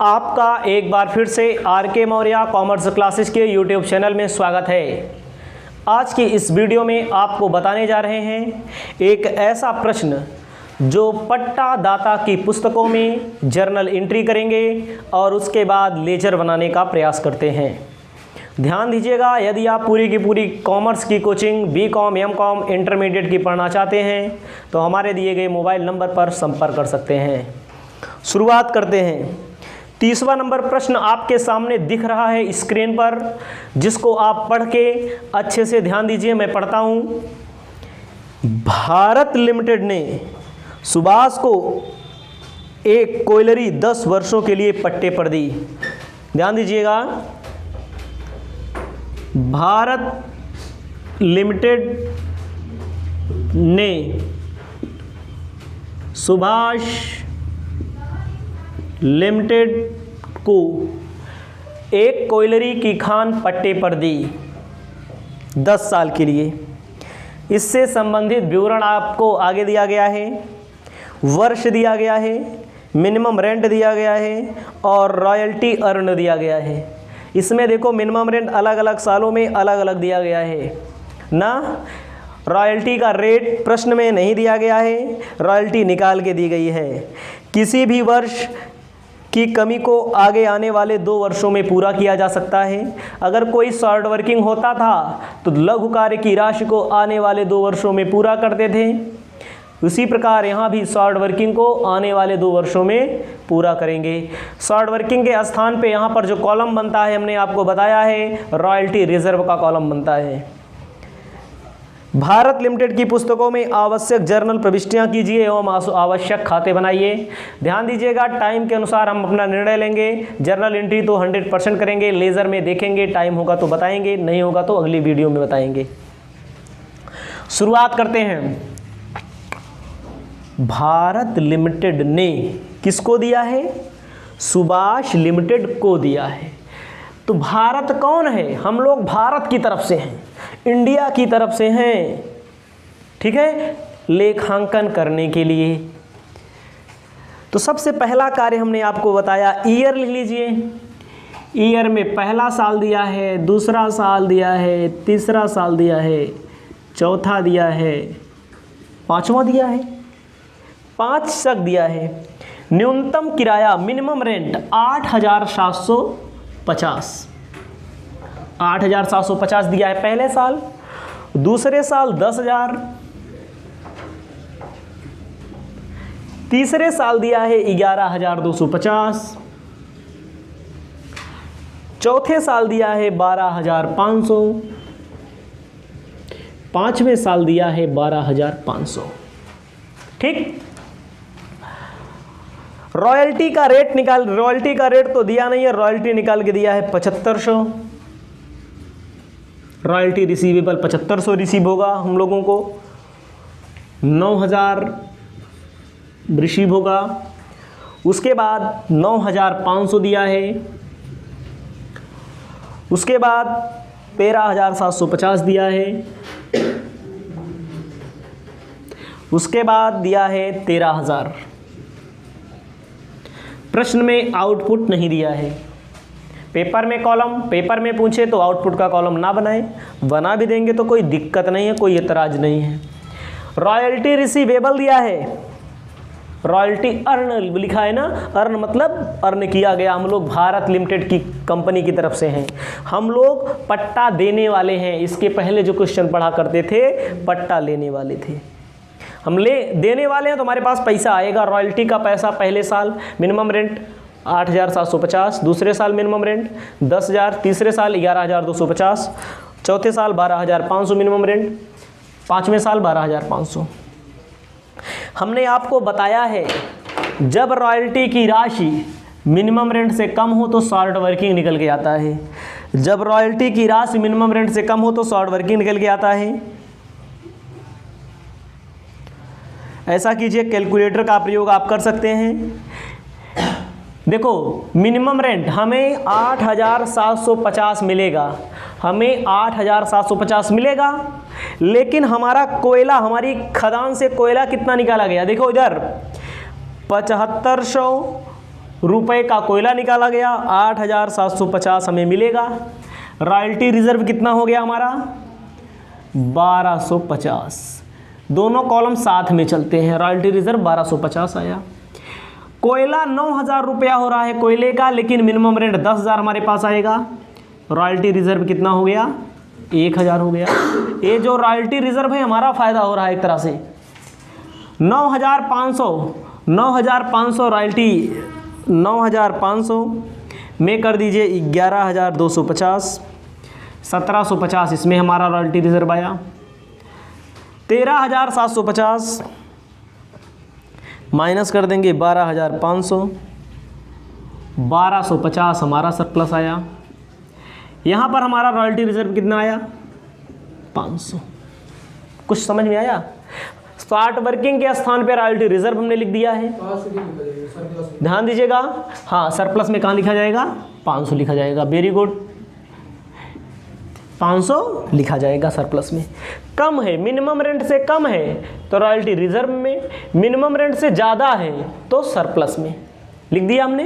आपका एक बार फिर से आर के मौर्य कॉमर्स क्लासेस के यूट्यूब चैनल में स्वागत है। आज की इस वीडियो में आपको बताने जा रहे हैं एक ऐसा प्रश्न जो पट्टा दाता की पुस्तकों में जर्नल एंट्री करेंगे और उसके बाद लेजर बनाने का प्रयास करते हैं। ध्यान दीजिएगा, यदि आप पूरी की पूरी कॉमर्स की कोचिंग बीकॉम एमकॉम इंटरमीडिएट की पढ़ना चाहते हैं तो हमारे दिए गए मोबाइल नंबर पर संपर्क कर सकते हैं। शुरुआत करते हैं। 30वां नंबर प्रश्न आपके सामने दिख रहा है स्क्रीन पर, जिसको आप पढ़ के अच्छे से ध्यान दीजिए। मैं पढ़ता हूँ। भारत लिमिटेड ने सुभाष को एक कोयलरी 10 वर्षों के लिए पट्टे पर दी। ध्यान दीजिएगा, भारत लिमिटेड ने सुभाष लिमिटेड को एक कोयलरी की खान पट्टे पर दी 10 साल के लिए। इससे संबंधित विवरण आपको आगे दिया गया है, वर्ष दिया गया है, मिनिमम रेंट दिया गया है और रॉयल्टी अर्न दिया गया है। इसमें देखो मिनिमम रेंट अलग अलग सालों में अलग अलग दिया गया है ना। रॉयल्टी का रेट प्रश्न में नहीं दिया गया है, रॉयल्टी निकाल के दी गई है। किसी भी वर्ष की कमी को आगे आने वाले 2 वर्षों में पूरा किया जा सकता है। अगर कोई शॉर्ट वर्किंग होता था तो लघु कार्य की राशि को आने वाले 2 वर्षों में पूरा करते थे। उसी प्रकार यहाँ भी शॉर्ट वर्किंग को आने वाले 2 वर्षों में पूरा करेंगे। शॉर्ट वर्किंग के स्थान पे यहाँ पर जो कॉलम बनता है हमने आपको बताया है, रॉयल्टी रिजर्व का कॉलम बनता है। भारत लिमिटेड की पुस्तकों में आवश्यक जर्नल प्रविष्टियां कीजिए एवं आवश्यक खाते बनाइए। ध्यान दीजिएगा, टाइम के अनुसार हम अपना निर्णय लेंगे। जर्नल एंट्री तो 100% करेंगे, लेज़र में देखेंगे, टाइम होगा तो बताएंगे, नहीं होगा तो अगली वीडियो में बताएंगे। शुरुआत करते हैं। भारत लिमिटेड ने किसको दिया है? सुभाष लिमिटेड को दिया है। तो भारत कौन है? हम लोग भारत की तरफ से हैं, इंडिया की तरफ से हैं, ठीक है, लेखांकन करने के लिए। तो सबसे पहला कार्य हमने आपको बताया, ईयर लिख लीजिए। ईयर में पहला साल दिया है, दूसरा साल दिया है, तीसरा साल दिया है, चौथा दिया है, पांचवा दिया है, 5 तक दिया है। न्यूनतम किराया मिनिमम रेंट 8,750 8,750 दिया है पहले साल। दूसरे साल 10,000, तीसरे साल दिया है 11,250, चौथे साल दिया है 12,500, पांचवें साल दिया है 12,500। ठीक। रॉयल्टी का रेट निकाल, रॉयल्टी का रेट तो दिया नहीं है, रॉयल्टी निकाल के दिया है 7500। रॉयल्टी रिसीवेबल 7500 रिसीव होगा हम लोगों को, 9,000 रिसीव होगा। उसके बाद 9,500 दिया है। उसके बाद 13,750 दिया है। उसके बाद दिया है 13,000। प्रश्न में आउटपुट नहीं दिया है। पेपर में कॉलम, पेपर में पूछे तो आउटपुट का कॉलम ना बनाएं, बना भी देंगे तो कोई दिक्कत नहीं है, कोई एतराज नहीं है। रॉयल्टी रिसीवेबल दिया है, रॉयल्टी अर्न लिखा है ना, अर्न मतलब अर्न किया गया। हम लोग भारत लिमिटेड की कंपनी की तरफ से हैं, हम लोग पट्टा देने वाले हैं। इसके पहले जो क्वेश्चन पढ़ा करते थे पट्टा लेने वाले थे, हम देने वाले हैं तो हमारे पास पैसा आएगा। रॉयल्टी का पैसा पहले साल मिनिमम रेंट 8,750, दूसरे साल मिनिमम रेंट 10,000, तीसरे साल 11,250, चौथे साल 12,500 मिनिमम रेंट, पांचवें साल 12,500। हमने आपको बताया है जब रॉयल्टी की राशि मिनिमम रेंट से कम हो तो शॉर्ट वर्किंग निकल के आता है। जब रॉयल्टी की राशि मिनिमम रेंट से कम हो तो शॉर्ट वर्किंग निकल के आता है। ऐसा कीजिए, कैलकुलेटर का प्रयोग आप कर सकते हैं। देखो मिनिमम रेंट हमें 8,750 मिलेगा, हमें 8,750 मिलेगा, लेकिन हमारा कोयला, हमारी खदान से कोयला कितना निकाला गया? देखो इधर 7500 रुपए का कोयला निकाला गया, 8,750 हमें मिलेगा। रॉयल्टी रिजर्व कितना हो गया हमारा, 1250। दोनों कॉलम साथ में चलते हैं, रॉयल्टी रिजर्व 1250 आया। कोयला 9,000 रुपया हो रहा है कोयले का, लेकिन मिनिमम रेंट 10,000 हमारे पास आएगा। रॉयल्टी रिजर्व कितना हो गया, 1,000 हो गया। ये जो रॉयल्टी रिजर्व है हमारा फ़ायदा हो रहा है एक तरह से। 9,500 रॉयल्टी, 9,500 में कर दीजिए 11,250, 1,750 इसमें हमारा रॉयल्टी रिजर्व आया। 13,750 माइनस कर देंगे 12,500, 1,250 हमारा सरप्लस आया। यहाँ पर हमारा रॉयल्टी रिजर्व कितना आया, 500। कुछ समझ में आया? स्टार्ट वर्किंग के स्थान पे रॉयल्टी रिजर्व हमने लिख दिया है, ध्यान दीजिएगा। हाँ, सरप्लस में कहाँ लिखा जाएगा, 500 लिखा जाएगा। वेरी गुड, 500 लिखा जाएगा सरप्लस में। कम है, मिनिमम रेंट से कम है तो रॉयल्टी रिजर्व में, मिनिमम रेंट से ज़्यादा है तो सरप्लस में लिख दिया हमने।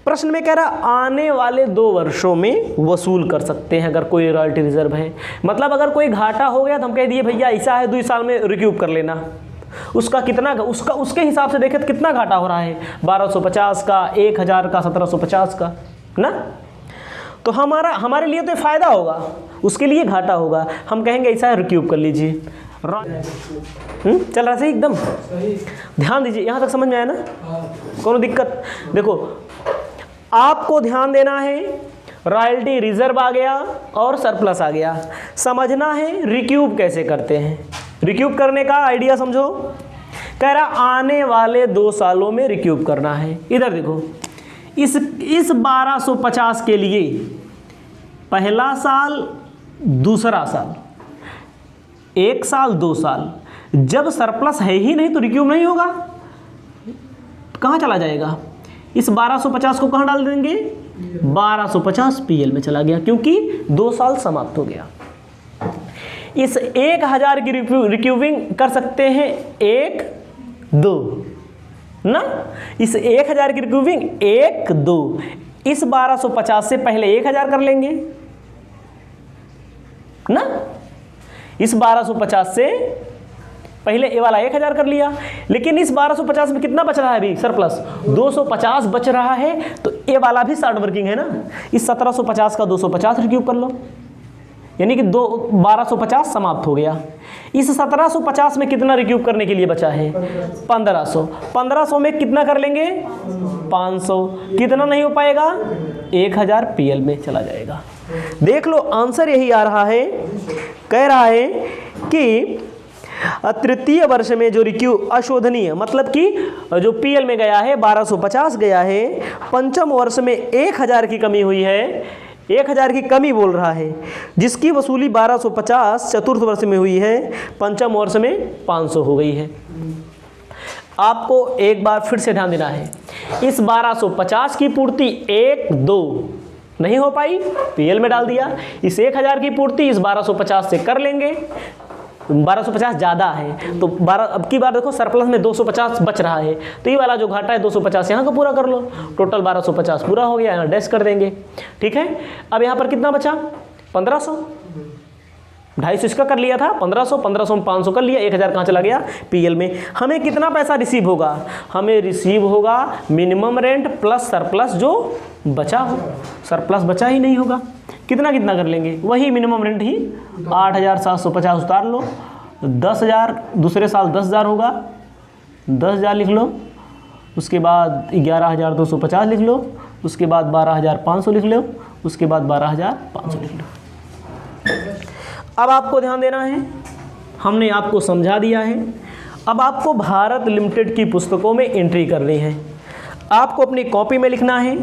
प्रश्न में कह रहा आने वाले 2 वर्षों में वसूल कर सकते हैं अगर कोई रॉयल्टी रिजर्व है। मतलब अगर कोई घाटा हो गया तो हम कह दिए भैया ऐसा है 2 साल में रिक्यूब कर लेना। उसका कितना, उसके हिसाब से देखें तो कितना घाटा हो रहा है, 1,250 का, 1,000 का, 1,750 का ना। तो हमारे लिए तो फ़ायदा होगा, उसके लिए घाटा होगा। हम कहेंगे ऐसा है रिक्यूब कर लीजिए। चल रहा सही एकदम, ध्यान दीजिए। यहाँ तक समझ में आया ना, कोनो दिक्कत? देखो आपको ध्यान देना है, रॉयल्टी रिजर्व आ गया और सरप्लस आ गया। समझना है रिक्यूब कैसे करते हैं। रिक्यूब करने का आइडिया समझो। कह रहा आने वाले 2 सालों में रिक्यूब करना है। इधर देखो, इस 1,250 के लिए पहला साल, दूसरा साल, 1 साल 2 साल, जब सरप्लस है ही नहीं तो रिक्यूब नहीं होगा। कहाँ चला जाएगा? इस 1,250 को कहाँ डाल देंगे, 1,250 पीएल में चला गया, क्योंकि 2 साल समाप्त हो गया। इस 1,000 की रिक्यूबिंग कर सकते हैं 1, 2 ना। इस 1,000 की रिक्यूबिंग 1, 2, इस 1,250 से पहले 1,000 कर लेंगे ना। इस 1,250 से पहले ये वाला 1,000 कर लिया, लेकिन इस 1,250 में कितना बच रहा है अभी सरप्लस, 250 बच रहा है। तो ये वाला भी स्टार्ट वर्किंग है ना। इस 1,750 का 250 रिक्यूब कर लो, यानी कि 1,250 समाप्त हो गया। इस 1,750 में कितना रिक्यूब करने के लिए बचा है, 1,500। 1,500 में कितना कर लेंगे, 500। कितना नहीं हो पाएगा, 1,000 पीएल में चला जाएगा। देख लो आंसर यही आ रहा है। कह रहा है कि तृतीय वर्ष में जो रिक्यूब अशोधनीय, मतलब कि जो पीएल में गया है 1,250 गया है, पंचम वर्ष में 1,000 की कमी हुई है, 1,000 की कमी बोल रहा है, जिसकी वसूली 1,250 चतुर्थ वर्ष में हुई है, पंचम वर्ष में 500 हो गई है। आपको एक बार फिर से ध्यान देना है, इस 1,250 की पूर्ति 1, 2 नहीं हो पाई, पीएल में डाल दिया। इस 1,000 की पूर्ति इस 1,250 से कर लेंगे, 1,250 ज़्यादा है तो 12, अब की बार देखो सरप्लस में 250 बच रहा है, तो ये वाला जो घाटा है 250 यहाँ का पूरा कर लो, टोटल 1,250 पूरा हो गया, यहाँ डैश कर देंगे। ठीक है, अब यहाँ पर कितना बचा, 1,500, 250 इसका कर लिया था, 1,500, 1,500 में 500 कर लिया, 1,000 कहाँ चला गया, पीएल में। हमें कितना पैसा रिसीव होगा, हमें रिसीव होगा मिनिमम रेंट प्लस सरप्लस जो बचा हो, सरप्लस बचा ही नहीं होगा। कितना कितना कर लेंगे, वही मिनिमम रेंट ही 8,750 उतार लो, 10,000 दूसरे साल 10,000 होगा, 10,000 लिख लो, उसके बाद 11,250 लिख लो, उसके बाद 12,500 लिख लो, उसके बाद 12,500 लिख लो। अब आपको ध्यान देना है, हमने आपको समझा दिया है। अब आपको भारत लिमिटेड की पुस्तकों में एंट्री करनी है। आपको अपनी कॉपी में लिखना है,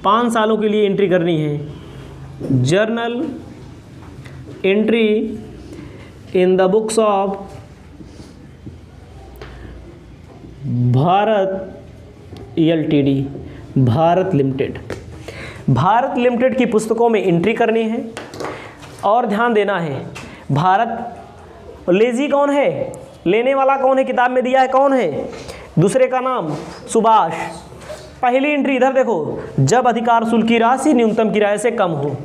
5 सालों के लिए एंट्री करनी है। Journal entry in the books of Bharat LTD, Bharat limited. Bharat limited की पुस्तकों में एंट्री करनी है। और ध्यान देना है, भारत लेजी कौन है, लेने वाला कौन है, किताब में दिया है कौन है, दूसरे का नाम सुभाष। पहली एंट्री इधर देखो, जब अधिकार शुल्क की राशि न्यूनतम किराए से कम हो।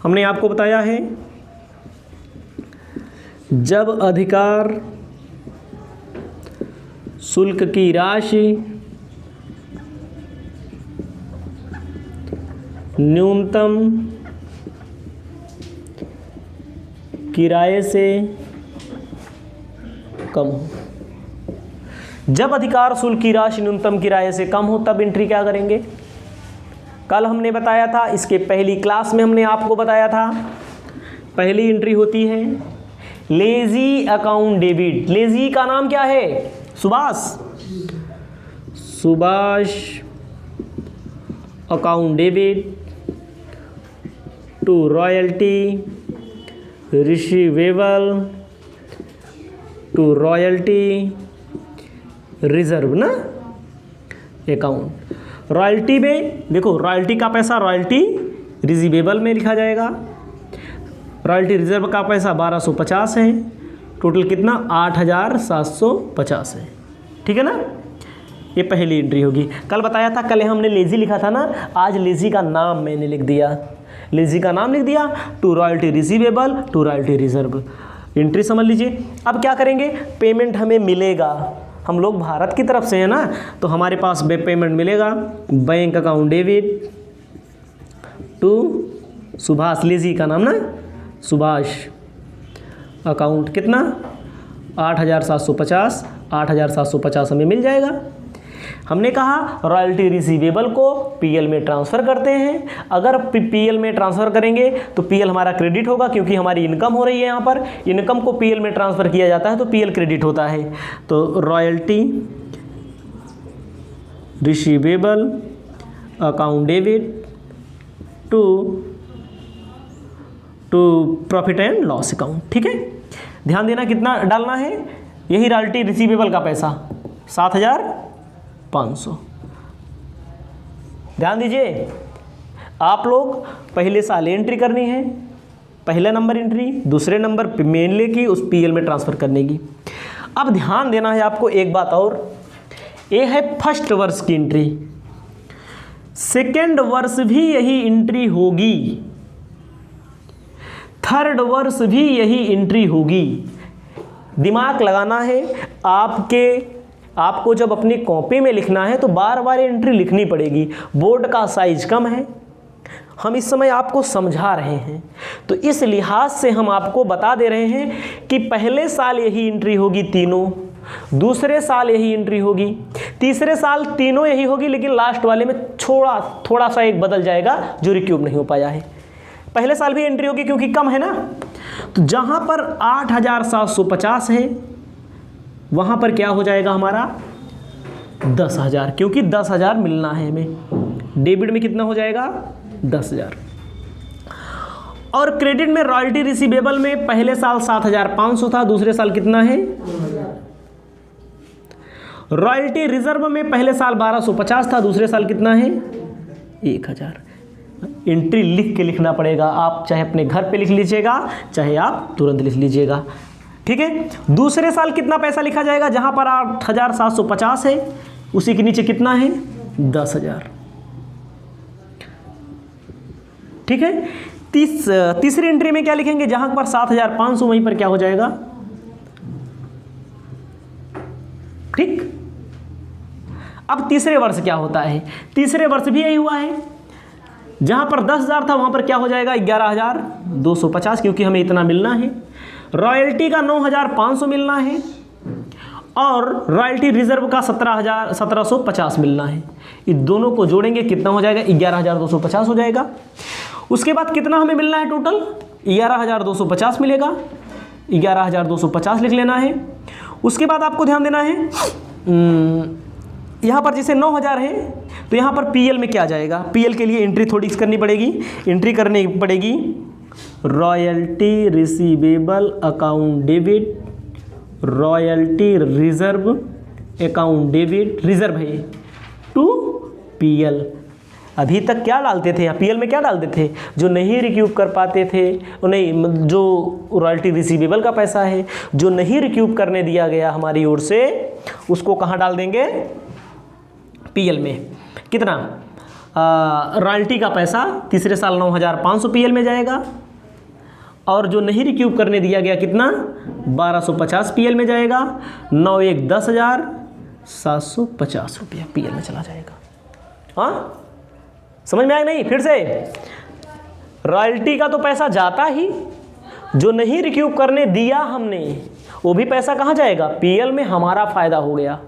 हमने आपको बताया है जब अधिकार शुल्क की राशि न्यूनतम किराए से कम हो। जब अधिकार शुल्क की राशि न्यूनतम किराए से कम हो तब एंट्री क्या करेंगे? कल हमने बताया था, इसके पहली क्लास में हमने आपको बताया था, पहली एंट्री होती है लेजी अकाउंट डेबिट। लेजी का नाम क्या है? Subhash. Subhash account debit to royalty receivable to royalty reserve ना अकाउंट। रॉयल्टी में देखो, रॉयल्टी का पैसा रॉयल्टी रिसीवेबल में लिखा जाएगा, रॉयल्टी रिजर्व का पैसा 1250 है, टोटल कितना 8750 है। ठीक है ना, ये पहली एंट्री होगी। कल बताया था, कल हमने लेजी लिखा था ना, आज लेजी का नाम मैंने लिख दिया, लेजी का नाम लिख दिया, to royalty receivable to royalty reserve. Entry समझ लीजिए। अब क्या करेंगे? पेमेंट हमें मिलेगा, हम लोग भारत की तरफ से है ना, तो हमारे पास पेमेंट मिलेगा। Bank account debit to Subhash, lessee का नाम ना सुभाष, अकाउंट कितना 8750, 8750 हमें मिल जाएगा। हमने कहा रॉयल्टी रिसीवेबल को पीएल में ट्रांसफ़र करते हैं। अगर पीएल में ट्रांसफ़र करेंगे तो पीएल हमारा क्रेडिट होगा, क्योंकि हमारी इनकम हो रही है। यहाँ पर इनकम को पीएल में ट्रांसफ़र किया जाता है तो पीएल क्रेडिट होता है। तो royalty receivable account debit to profit and loss account. ठीक है, ध्यान देना कितना डालना है, यही रॉयल्टी रिसीवेबल का पैसा 7500। ध्यान दीजिए, आप लोग पहले साल एंट्री करनी है, पहला नंबर एंट्री, दूसरे नंबर पे मेनली की उस पीएल में ट्रांसफ़र करने की। अब ध्यान देना है आपको एक बात और, ये है फर्स्ट वर्ष की एंट्री, सेकेंड वर्ष भी यही एंट्री होगी, थर्ड वर्ष भी यही एंट्री होगी। दिमाग लगाना है, आपको जब अपनी कॉपी में लिखना है तो बार बार एंट्री लिखनी पड़ेगी। बोर्ड का साइज कम है, हम इस समय आपको समझा रहे हैं, तो इस लिहाज से हम आपको बता दे रहे हैं कि पहले साल यही एंट्री होगी तीनों, दूसरे साल यही एंट्री होगी, तीसरे साल तीनों यही होगी, लेकिन लास्ट वाले में थोड़ा सा एक बदल जाएगा जो रिक्यूब नहीं हो पाया है। पहले साल भी एंट्री होगी क्योंकि कम है ना, तो जहाँ पर 8750 है वहाँ पर क्या हो जाएगा हमारा 10,000, क्योंकि 10,000 मिलना है हमें। डेबिट में कितना हो जाएगा 10,000। और क्रेडिट में रॉयल्टी रिसीवेबल में पहले साल 7,500 था, दूसरे साल कितना है, रॉयल्टी रिजर्व में पहले साल 1250 था, दूसरे साल कितना है 1,000। एंट्री लिख के लिखना पड़ेगा, आप चाहे अपने घर पे लिख लीजिएगा, चाहे आप तुरंत लिख लीजिएगा। ठीक है, दूसरे साल कितना पैसा लिखा जाएगा, जहां पर 8,750 है उसी के नीचे कितना है 10,000। ठीक है, तीसरी एंट्री में क्या लिखेंगे, जहां पर 7,500 वहीं पर क्या हो जाएगा, ठीक। अब तीसरे वर्ष क्या होता है, तीसरे वर्ष भी यही हुआ है, जहां पर 10,000 था वहां पर क्या हो जाएगा 11,250, क्योंकि हमें इतना मिलना है। रॉयल्टी का 9,500 मिलना है और रॉयल्टी रिजर्व का 17,50 मिलना है। इन दोनों को जोड़ेंगे कितना हो जाएगा 11,250 हो जाएगा। उसके बाद कितना हमें मिलना है टोटल 11,250 मिलेगा, 11,250 लिख लेना है। उसके बाद आपको ध्यान देना है, यहाँ पर जैसे 9,000 है तो यहाँ पर पीएल में क्या जाएगा, पीएल के लिए एंट्री थोड़ी करनी पड़ेगी, एंट्री करनी पड़ेगी royalty receivable account debit, royalty reserve account debit, reserve है टू पीएल। अभी तक क्या डालते थे, पीएल में क्या डालते थे, जो नहीं रिक्यूब कर पाते थे, नहीं, जो रॉयल्टी रिसीवेबल का पैसा है जो नहीं रिक्यूब करने दिया गया हमारी ओर से, उसको कहाँ डाल देंगे, पीएल में। कितना, रॉयल्टी का पैसा तीसरे साल 9,500 पीएल में जाएगा, और जो नहीं रिक्यूब करने दिया गया कितना 1250 पीएल में जाएगा, 9 1 10,750 रुपया पीएल में चला जाएगा। हाँ समझ में आया नहीं? फिर से, रॉयल्टी का तो पैसा जाता ही, जो नहीं रिक्यूब करने दिया हमने वो भी पैसा कहाँ जाएगा, पीएल में। हमारा फ़ायदा हो गया।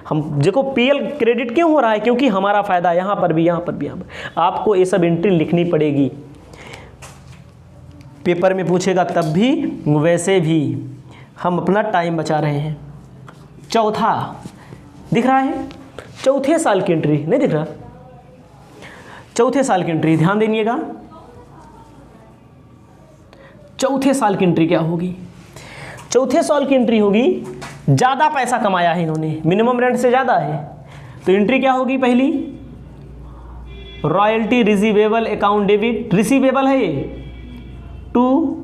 हम देखो पीएल क्रेडिट क्यों हो रहा है, क्योंकि हमारा फ़ायदा यहाँ पर भी, यहाँ पर भी, यहाँ पर। आपको ये सब एंट्री लिखनी पड़ेगी, पेपर में पूछेगा तब भी वैसे भी। हम अपना टाइम बचा रहे हैं। चौथा दिख रहा है, चौथे साल की एंट्री नहीं दिख रहा, चौथे साल की एंट्री ध्यान देनिएगा। चौथे साल की एंट्री क्या होगी, चौथे साल की एंट्री होगी, ज़्यादा पैसा कमाया है इन्होंने, मिनिमम रेंट से ज़्यादा है, तो एंट्री क्या होगी, पहली royalty receivable account debit, receivable है ये, टू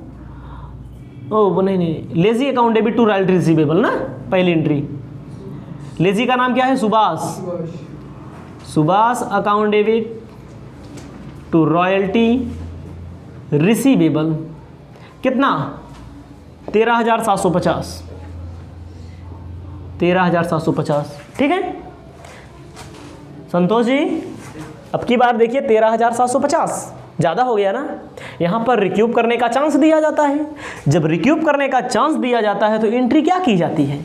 नहीं lessee account debit to royalty receivable ना, पहली एंट्री। लेजी का नाम क्या है, Subhash, Subhash account debit to royalty receivable, कितना 13,750, 13,750, ठीक है संतोष जी। अब की बार देखिए 13,750 ज़्यादा हो गया ना, यहाँ पर रिक्यूब करने का चांस दिया जाता है। जब रिक्यूब करने का चांस दिया जाता है तो एंट्री क्या की जाती है,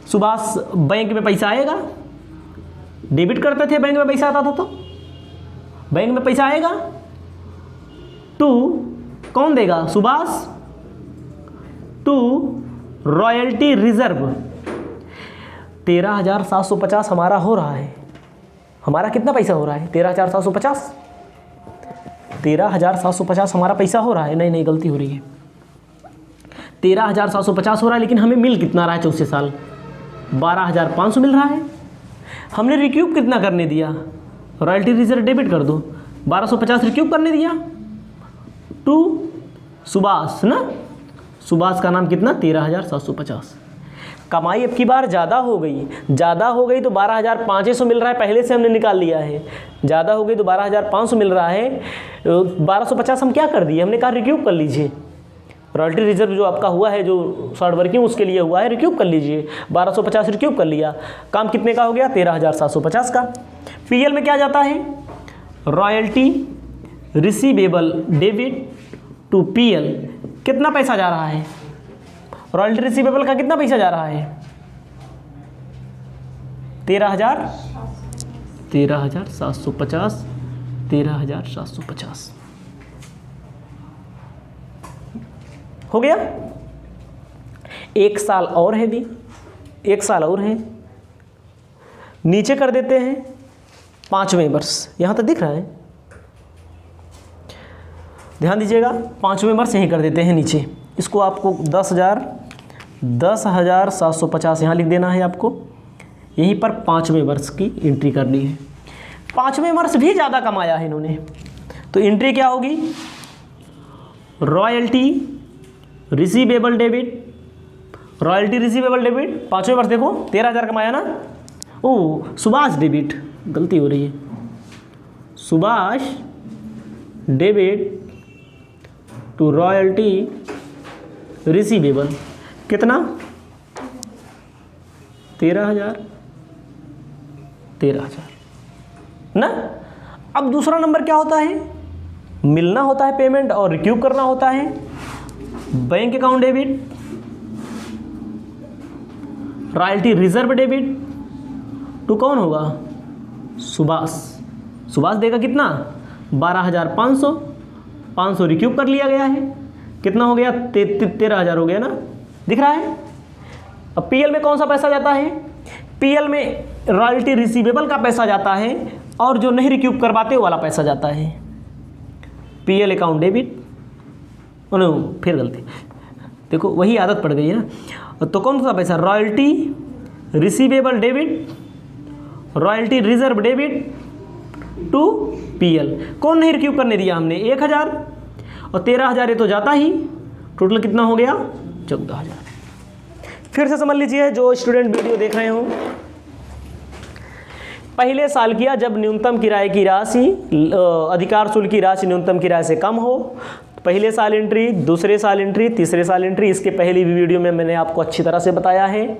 सुभाष बैंक में पैसा आएगा, डेबिट करते थे, बैंक में पैसा आता था, तो बैंक में पैसा आएगा, टू कौन देगा, सुभाष, टू रॉयल्टी रिजर्व। 13,750 हमारा हो रहा है, हमारा कितना पैसा हो रहा है, 13,750, 13,750 हमारा पैसा हो रहा है, नहीं गलती हो रही है, 13,750 हो रहा है, लेकिन हमें मिल कितना रहा है चौथे साल, 12,500 मिल रहा है। हमने रिक्यूब कितना करने दिया, रॉयल्टी रिजर्व डेबिट कर दो, 1250 रिक्यूब करने दिया, टू सुभाष ना, सुभाष का नाम कितना 13,750। कमाई अब की बार ज़्यादा हो गई, ज़्यादा हो गई तो 12,500 मिल रहा है, पहले से हमने निकाल लिया है, ज़्यादा हो गई तो 12,500 मिल रहा है, 1250 हम क्या कर दिए, हमने कहा रिक्यूब कर लीजिए, रॉयल्टी रिजर्व जो आपका हुआ है, जो शॉर्ट वर्किंग उसके लिए हुआ है, रिक्यूब कर लीजिए, 1250 रिक्यूब कर लिया, काम कितने का हो गया 13,750 का। पीएल में क्या जाता है, royalty receivable debit to PL, कितना पैसा जा रहा है, रॉयल्टी रिसीवेबल का कितना पैसा जा रहा है, 13,750, 13,750 हो गया। एक साल और है भी, एक साल और है, नीचे कर देते हैं 5वें वर्ष, यहाँ तक दिख रहा है, ध्यान दीजिएगा, 5वें वर्ष यहीं कर देते हैं नीचे, इसको आपको 10,750 यहाँ लिख देना है आपको, यहीं पर 5वें वर्ष की एंट्री करनी है। 5वें वर्ष भी ज़्यादा कमाया है इन्होंने, तो एंट्री क्या होगी, royalty receivable debit, royalty receivable debit 5वें वर्ष, देखो 13,000 कमाया ना, ओ सुभाष डेबिट, गलती हो रही है, Subhash debit to royalty receivable, कितना 13,000 ना। अब दूसरा नंबर क्या होता है, मिलना होता है पेमेंट और रिक्यूब करना होता है, bank account debit, royalty reserve debit to कौन होगा, सुभाष, सुभाष देगा कितना 12,500, 500 रिक्यूब कर लिया गया है, कितना हो गया 13,000 हो गया ना, दिख रहा है। अब पीएल में कौन सा पैसा जाता है, पीएल में रॉयल्टी रिसीवेबल का पैसा जाता है और जो नहीं रिक्यूब करवाते वाला पैसा जाता है, पीएल अकाउंट डेबिट, फिर गलती, देखो वही आदत पड़ गई है ना, तो कौन सा पैसा, royalty receivable debit, royalty reserve debit to PL, कौन नहीं रिक्यूब करने दिया हमने, 1,000 और 13,000 ये तो जाता ही, टोटल कितना हो गया 14,000। फिर से समझ लीजिए जो स्टूडेंट वीडियो देख रहे हो, पहले साल किया जब न्यूनतम किराए की राशि अधिकार शुल्क की राशि न्यूनतम किराए से कम हो, पहले साल एंट्री, दूसरे साल एंट्री, तीसरे साल एंट्री। इसके पहली भी वीडियो में मैंने आपको अच्छी तरह से बताया है।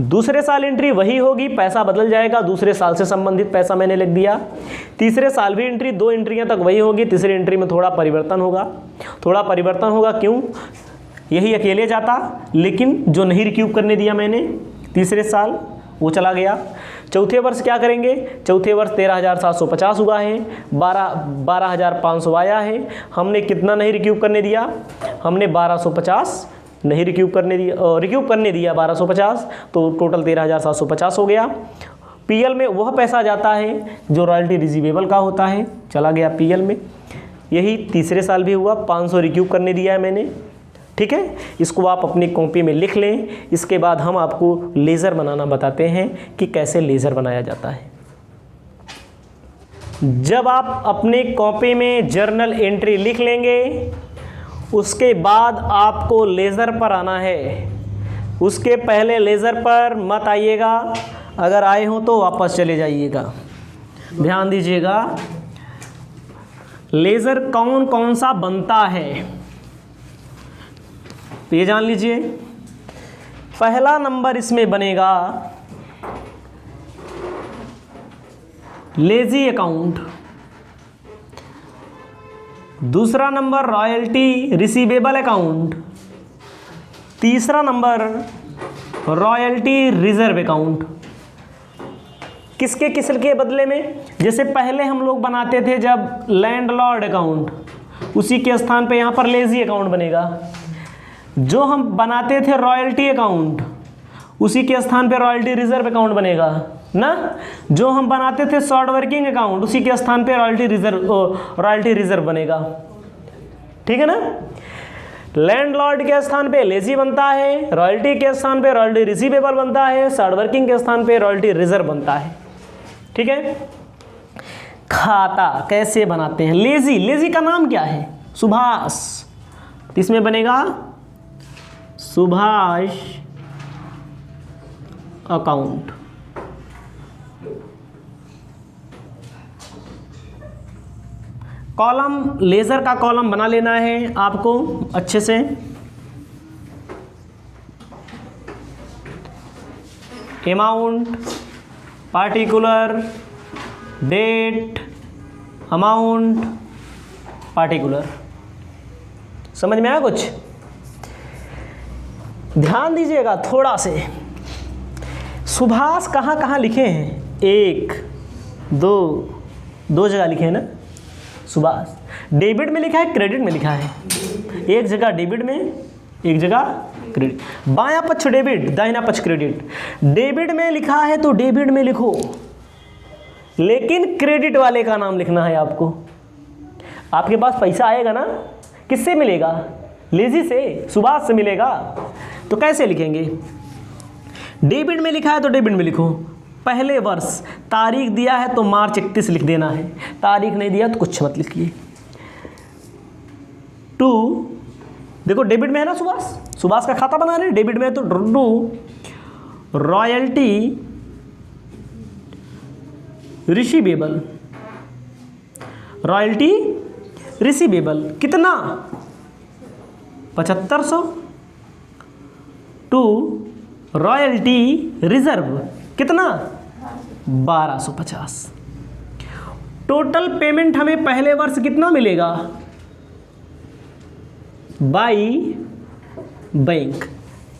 दूसरे साल एंट्री वही होगी, पैसा बदल जाएगा, दूसरे साल से संबंधित पैसा मैंने लिख दिया। तीसरे साल भी एंट्री 2 एंट्रियां तक वही होगी, तीसरी एंट्री में थोड़ा परिवर्तन होगा। थोड़ा परिवर्तन होगा क्यों? यही अकेले जाता, लेकिन जो नहीं रिक्यूब करने दिया मैंने तीसरे साल वो चला गया। चौथे वर्ष क्या करेंगे? चौथे वर्ष 13,750 हुआ है, 12,500 आया है। हमने कितना नहीं रिक्यूब करने दिया? हमने 1250 नहीं रिक्यूब करने दिया, रिक्यूब करने दिया 1250, तो टोटल 13,750 हो गया। पीएल में वह पैसा जाता है जो रॉयल्टी रिसीवेबल का होता है, चला गया पीएल में। यही तीसरे साल भी हुआ, 500 रिक्यूब करने दिया है मैंने। ठीक है, इसको आप अपनी कॉपी में लिख लें। इसके बाद हम आपको लेज़र बनाना बताते हैं कि कैसे लेज़र बनाया जाता है। जब आप अपने कॉपी में जर्नल एंट्री लिख लेंगे, उसके बाद आपको लेज़र पर आना है। उसके पहले लेज़र पर मत आइएगा, अगर आए हो तो वापस चले जाइएगा। ध्यान दीजिएगा, लेज़र कौन कौन सा बनता है तो ये जान लीजिए। पहला नंबर इसमें बनेगा लेजी अकाउंट, दूसरा नंबर रॉयल्टी रिसीवेबल अकाउंट, तीसरा नंबर रॉयल्टी रिजर्व अकाउंट। किसके बदले में? जैसे पहले हम लोग बनाते थे जब लैंडलॉर्ड अकाउंट, उसी के स्थान पे यहाँ पर लेजी अकाउंट बनेगा। जो हम बनाते थे रॉयल्टी अकाउंट, उसी के स्थान पे रॉयल्टी रिजर्व अकाउंट बनेगा ना। जो हम बनाते थे शॉर्ट वर्किंग अकाउंट, उसी के स्थान पे रॉयल्टी रिजर्व बनेगा। ठीक है ना। लैंडलॉर्ड के स्थान पे लेजी बनता है, रॉयल्टी के स्थान पे रॉयल्टी रिसीवेबल बनता है, शॉर्ट वर्किंग के स्थान पे रॉयल्टी रिजर्व बनता है। ठीक है। खाता कैसे बनाते हैं? लेजी का नाम क्या है? सुभाष। इसमें बनेगा सुभाष अकाउंट। कॉलम, लेजर का कॉलम बना लेना है आपको अच्छे से। Amount, particular, date, amount, particular. समझ में आया कुछ? ध्यान दीजिएगा थोड़ा से। सुभाष कहाँ कहाँ लिखे हैं? 1, 2 जगह लिखे हैं ना सुभाष। डेबिट में लिखा है, क्रेडिट में लिखा है। एक जगह डेबिट में, एक जगह क्रेडिट। बायां पक्ष डेबिट, दाहिना पक्ष क्रेडिट। डेबिट में लिखा है तो डेबिट में लिखो, लेकिन क्रेडिट वाले का नाम लिखना है आपको। आपके पास पैसा आएगा ना, किससे मिलेगा? लेजी से, सुभाष से मिलेगा। तो कैसे लिखेंगे? डेबिट में लिखा है तो डेबिट में लिखो। पहले वर्ष, तारीख दिया है तो मार्च 31 लिख देना है, तारीख नहीं दिया तो कुछ मत लिखिए। 2, देखो डेबिट में है ना सुभाष का खाता बना रहे, डेबिट में है तो 2 रॉयल्टी रिसीवेबल। रॉयल्टी रिसीवेबल कितना? 7500। 2 रॉयल्टी रिजर्व कितना? 1250। टोटल पेमेंट हमें पहले वर्ष कितना मिलेगा? By bank.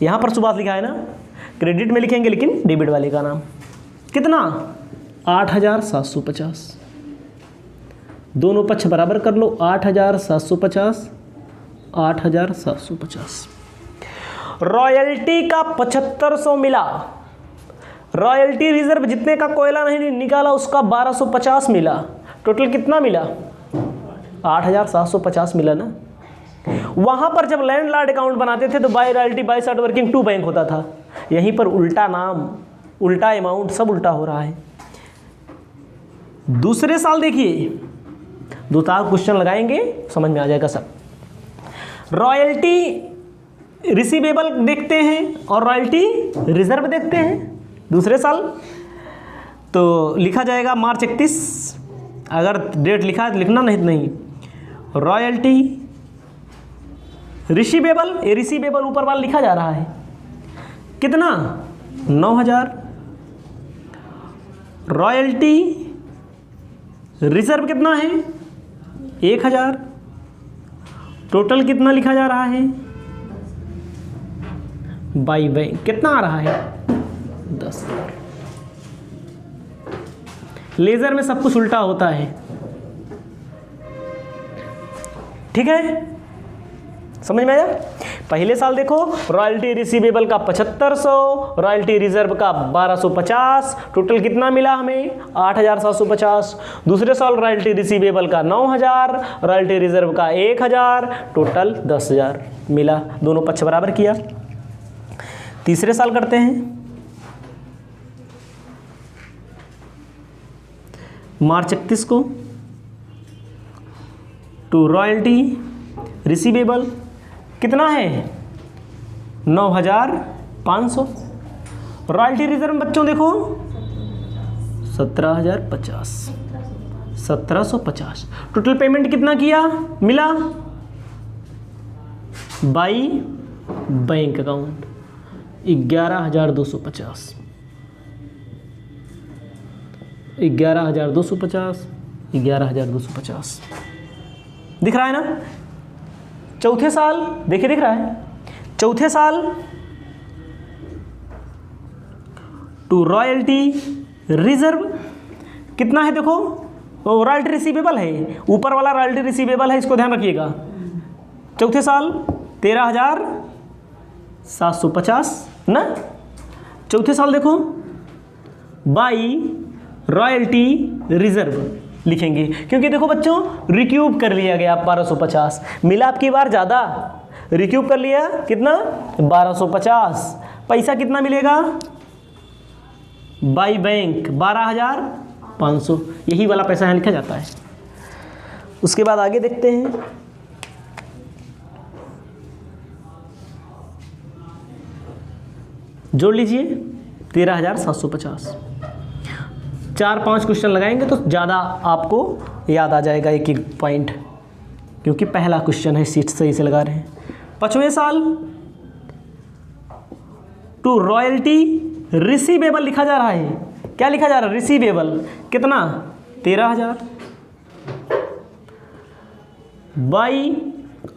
यहां पर सुभाष लिखा है ना, क्रेडिट में लिखेंगे लेकिन डेबिट वाले का नाम। कितना? 8,750। दोनों पक्ष बराबर कर लो, 8,750, 8,750। रॉयल्टी का 7500 मिला। रॉयल्टी रिजर्व जितने का कोयला नहीं निकाला उसका 1250 मिला। टोटल कितना मिला? 8,750 मिला ना। वहां पर जब लैंडलॉर्ड अकाउंट बनाते थे तो by royalty by short working 2 bank होता था। यहीं पर उल्टा नाम, उल्टा अमाउंट, सब उल्टा हो रहा है। दूसरे साल देखिए, 2 क्वेश्चन लगाएंगे, समझ में आ जाएगा सब। रॉयल्टी रिसीवेबल देखते हैं और रॉयल्टी रिजर्व देखते हैं दूसरे साल। तो लिखा जाएगा मार्च 31, अगर डेट लिखा है तो लिखना, नहीं तो नहीं। रॉयल्टी रिसीवेबल, ये रिसीवेबल ऊपर वाला लिखा जा रहा है कितना 9,000। रॉयल्टी रिजर्व कितना है 1,000। टोटल कितना लिखा जा रहा है बाई बैंक कितना आ रहा है 10,000। लेजर में सब कुछ उल्टा होता है, ठीक है, समझ में आया। पहले साल देखो रॉयल्टी रिसीवेबल का 7500, रॉयल्टी रिजर्व का 1250, टोटल कितना मिला हमें 8,750। दूसरे साल रॉयल्टी रिसीवेबल का 9,000, रॉयल्टी रिजर्व का 1,000, टोटल 10,000 मिला, दोनों पक्ष बराबर किया। तीसरे साल करते हैं, मार्च 31 को टू रॉयल्टी रिसीवेबल कितना है 9,500। रॉयल्टी रिजर्व बच्चों देखो 17,050, टोटल पेमेंट कितना किया मिला बाई बैंक अकाउंट 11,250, 11,250, 11,250 दिख रहा है ना। चौथे साल देखिए दिख रहा है, चौथे साल टू रॉयल्टी रिजर्व कितना है देखो, रॉयल्टी रिसीवेबल है, ऊपर वाला रॉयल्टी रिसीवेबल है, इसको ध्यान रखिएगा। चौथे साल 13,750 ना। चौथे साल देखो बाई रॉयल्टी रिजर्व लिखेंगे, क्योंकि देखो बच्चों रिक्यूब कर लिया गया 1250, मिला आपकी बार ज़्यादा, रिक्यूब कर लिया कितना 1250, पैसा कितना मिलेगा बाई बैंक 12,500, यही वाला पैसा यहाँ लिखा जाता है। उसके बाद आगे देखते हैं, जोड़ लीजिए 13,750। 4-5 क्वेश्चन लगाएंगे तो ज़्यादा आपको याद आ जाएगा एक एक पॉइंट, क्योंकि पहला क्वेश्चन है, सीट सही से लगा रहे हैं। 5वें साल टू रॉयल्टी रिसीवेबल लिखा जा रहा है, क्या लिखा जा रहा है रिसीवेबल कितना 13,000 बाई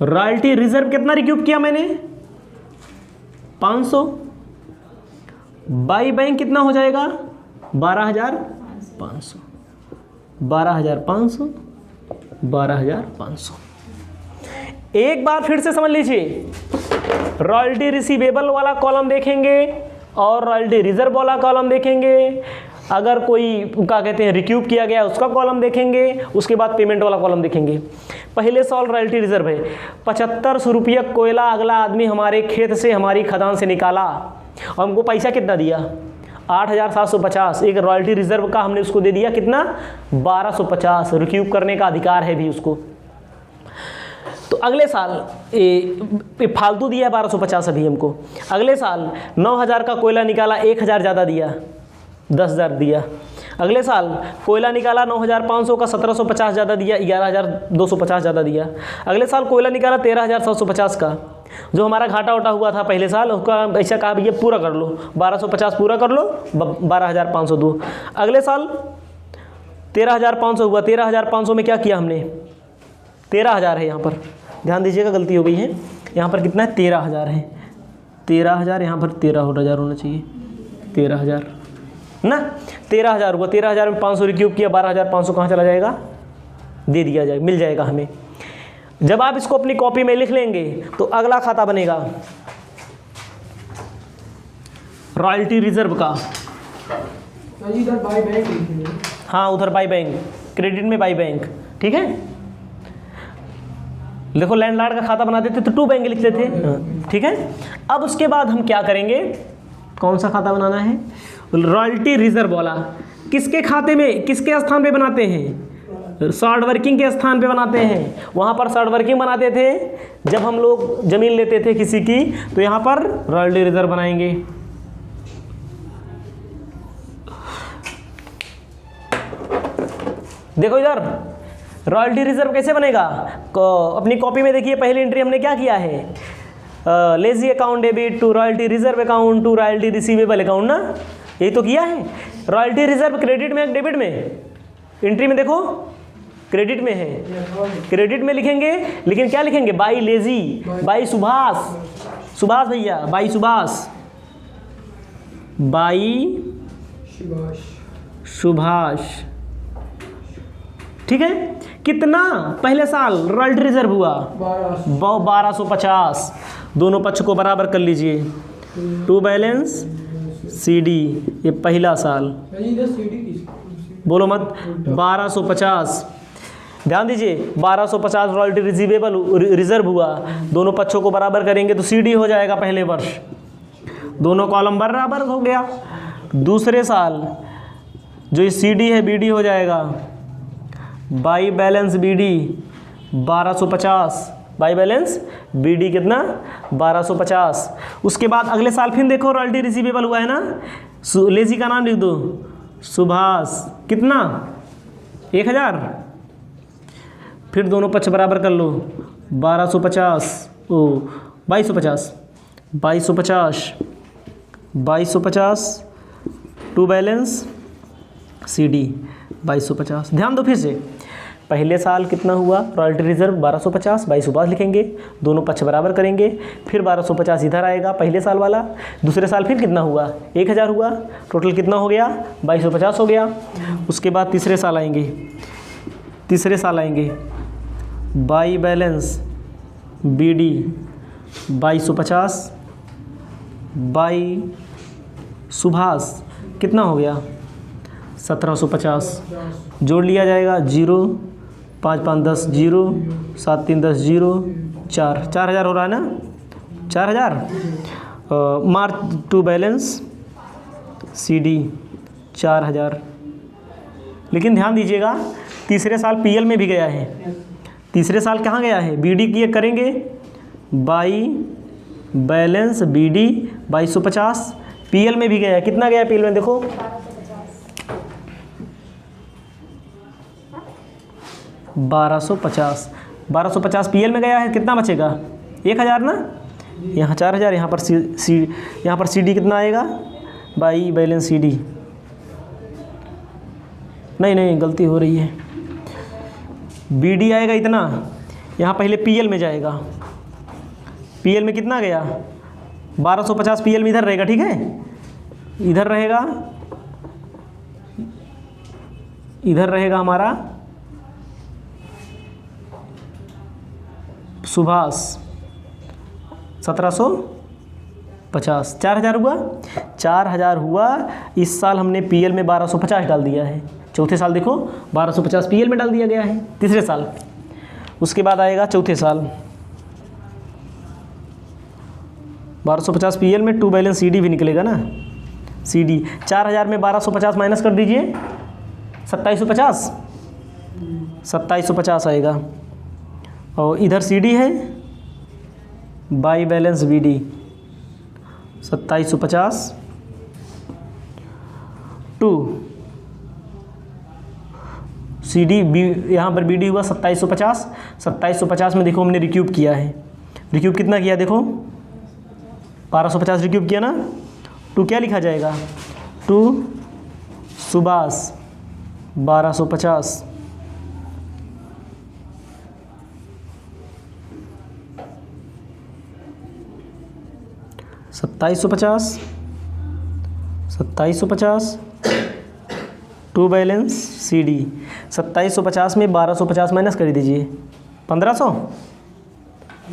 रॉयल्टी रिजर्व कितना रिक्यूब किया मैंने 500 बाई बैंक कितना हो जाएगा 12,500, 12,500, 12,500। एक बार फिर से समझ लीजिए, रॉयल्टी रिसीवेबल वाला कॉलम देखेंगे और रॉयल्टी रिजर्व वाला कॉलम देखेंगे, अगर कोई क्या कहते हैं रिक्यूब किया गया उसका कॉलम देखेंगे, उसके बाद पेमेंट वाला कॉलम देखेंगे। पहले साल रॉयल्टी रिजर्व है 7,500 रुपया कोयला अगला आदमी हमारे खेत से हमारी खदान से निकाला और हमको पैसा कितना दिया 8,750, एक रॉयल्टी रिजर्व का हमने उसको दे दिया कितना 1,250, रिक्यूब करने का अधिकार है भी उसको। तो अगले साल फालतू दिया 1,250 अभी हमको, अगले साल 9,000 का कोयला निकाला 1,000 ज़्यादा दिया 10,000 दिया। अगले साल कोयला निकाला 9,500 का 1,750 ज़्यादा दिया 11,250 ज़्यादा दिया। अगले साल कोयला निकाला 13,750 का, जो हमारा घाटा उटा हुआ था पहले साल उसका ऐसा कहा भैया पूरा कर लो 1,250 पूरा कर लो 12,500 दो। अगले साल 13,500 हुआ, 13,500 में क्या किया हमने 13,000 है, यहाँ पर ध्यान दीजिएगा गलती हो गई है, यहाँ पर कितना है 13,000 है, 13,000 यहाँ पर 13,000 होना चाहिए 13,000 ना, 13,000 हुआ, 13,000 में 500 रिक्यूब किया 12,500 कहाँ चला जाएगा दे दिया जाएगा, मिल जाएगा हमें। जब आप इसको अपनी कॉपी में लिख लेंगे तो अगला खाता बनेगा रॉयल्टी रिजर्व का, इधर बाई बैंक लिखेंगे, हाँ उधर बाई बैंक, क्रेडिट में बाई बैंक, ठीक है। देखो लैंडलॉर्ड का खाता बनाते थे तो टू बैंक लिखते थे, ठीक है। अब उसके बाद हम क्या करेंगे, कौन सा खाता बनाना है रॉयल्टी रिजर्व वाला, किसके खाते में किसके स्थान पे बनाते हैं शॉर्ट वर्किंग के स्थान पे बनाते हैं। वहाँ पर शॉर्ट वर्किंग बनाते थे जब हम लोग ज़मीन लेते थे किसी की, तो यहाँ पर रॉयल्टी रिजर्व बनाएंगे। देखो इधर रॉयल्टी रिजर्व कैसे बनेगा, अपनी कॉपी में देखिए, पहली एंट्री हमने क्या किया है, lessee account debit to royalty reserve account to royalty receivable account ना, यही तो किया है। रॉयल्टी रिजर्व क्रेडिट में डेबिट में, एंट्री में देखो क्रेडिट में है, क्रेडिट में लिखेंगे, लेकिन क्या लिखेंगे, by lazy, by Subhash, Subhash भैया, बाई सुभाष, बाई सुभाष, ठीक है। कितना पहले साल रॉयल्टी रिजर्व हुआ 1250, दोनों पक्ष को बराबर कर लीजिए, टू बैलेंस सीडी, ये पहला साल, बोलो मत, 1250, ध्यान दीजिए 1250 रॉयल्टी रिसीवेबल रिजर्व हुआ, दोनों पक्षों को बराबर करेंगे तो सीडी हो जाएगा पहले वर्ष, दोनों कॉलम बराबर हो गया। दूसरे साल जो ये सीडी है बीडी हो जाएगा, by balance BD 1250, by balance BD कितना 1250। उसके बाद अगले साल फिर देखो रॉयल्टी रिसीवेबल हुआ है ना, लेजी का नाम लिख दो, सुभाष, कितना 1000, फिर दोनों पक्ष बराबर कर लो, 1250 ओ 2250, 2250 टू बैलेंस सीडी 2250। ध्यान दो फिर से, पहले साल कितना हुआ रॉयल्टी रिजर्व 1250, बाई सुभाष लिखेंगे, दोनों पक्ष बराबर करेंगे, फिर 1250 इधर आएगा पहले साल वाला। दूसरे साल फिर कितना हुआ 1000 हुआ, टोटल कितना हो गया 2250 हो गया। उसके बाद तीसरे साल आएंगे, by balance BD 2250, by Subhash कितना हो गया 1750, जोड़ लिया जाएगा, 0 5 5 10 0 7 3 10 0 4 4000 हो रहा है ना, 4000 मार्च टू बैलेंस सीडी 4000। लेकिन ध्यान दीजिएगा तीसरे साल पीएल में भी गया है, तीसरे साल कहाँ गया है, बीडी की करेंगे, बाई बैलेंस बीडी 2250, पीएल में भी गया है, कितना गया पीएल में देखो 1250 पीएल में गया है, कितना बचेगा 1000 ना, यहाँ 4000, यहाँ पर सीडी कितना आएगा, बाई बैलेंस सीडी, नहीं गलती हो रही है, बीडी आएगा इतना, यहाँ पहले पीएल में जाएगा, पीएल में कितना गया 1250, पीएल में इधर रहेगा, ठीक है, इधर रहेगा हमारा सुभाष 1750, 4000 हुआ। इस साल हमने पीएल में 1250 डाल दिया है, चौथे साल देखो 1250 पीएल में डाल दिया गया है, तीसरे साल। उसके बाद आएगा चौथे साल 1250 पीएल में टू बैलेंस सीडी भी निकलेगा ना, सीडी 4000 में 1250 माइनस कर दीजिए, 2750 आएगा, और इधर सीडी है, by balance BD 2750 to CD B, यहाँ पर बीडी हुआ 2750 में देखो हमने रिक्यूब किया है, रिक्यूब कितना किया देखो 1250 रिक्यूब किया ना, टू क्या लिखा जाएगा, टू सुभाष 1250, सत्ताईस सौ पचास टू बैलेंस सीडी 2750 में 1250 माइनस कर दीजिए, 1500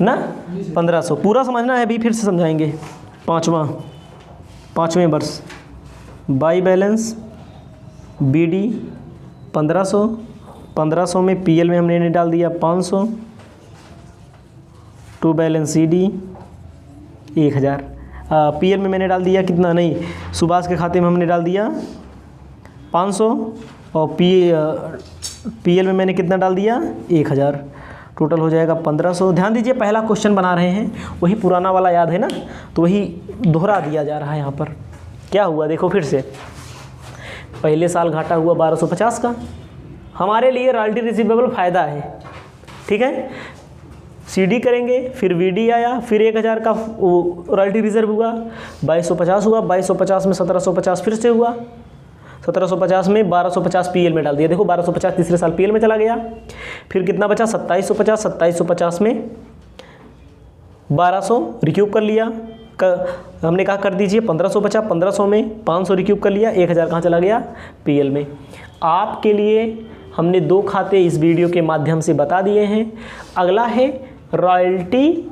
ना, 1500 पूरा समझना है, अभी फिर से समझाएंगे। पाँचवें वर्ष बाई बैलेंस बीडी 1500 में पीएल में हमने डाल दिया 500, टू बैलेंस सीडी 1000, पीएल में मैंने डाल दिया कितना, नहीं सुभाष के खाते में हमने डाल दिया 500, और पीएल में मैंने कितना डाल दिया 1000, टोटल हो जाएगा 1500। ध्यान दीजिए पहला क्वेश्चन बना रहे हैं, वही पुराना वाला याद है ना, तो वही दोहरा दिया जा रहा है यहाँ पर। क्या हुआ देखो फिर से, पहले साल घाटा हुआ 1250 का, हमारे लिए रॉयल्टी रिसीवेबल फ़ायदा है, ठीक है। सीडी करेंगे, फिर वीडी आया, फिर 1000 का रॉयल्टी रिजर्व हुआ, 2250 हुआ, 2250 में 1750 फिर से हुआ, 1750 में 1250 पीएल में डाल दिया। देखो 1250 तीसरे साल पीएल में चला गया। फिर कितना बचा 2750, 2750 में 1200 रिक्यूब कर लिया, हमने कहा कर दीजिए 1500 बचा, 1500 में 500 रिक्यूब कर लिया, 1000 कहाँ चला गया पीएल में। आपके लिए हमने 2 खाते इस वीडियो के माध्यम से बता दिए हैं। अगला है रॉयल्टी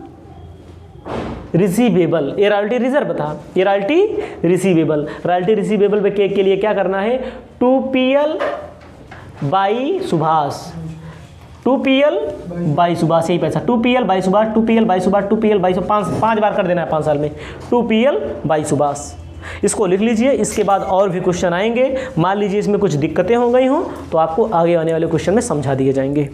रिसीवेबल, ये रॉयल्टी रिजर्व था, ये रॉयल्टी रिसीवेबल। रॉयल्टी रिसीवेबल के लिए क्या करना है, 2PL by Subhash, 2PL by Subhash, यही पैसा 2PL by Subhash, 2PL by Subhash, 2PL by Subhash, 5 बार कर देना है 5 साल में, 2PL बाई सुभाष। इसको लिख लीजिए, इसके बाद और भी क्वेश्चन आएंगे। मान लीजिए इसमें कुछ दिक्कतें हो गई हों तो आपको आगे आने वाले क्वेश्चन में समझा दिए जाएंगे।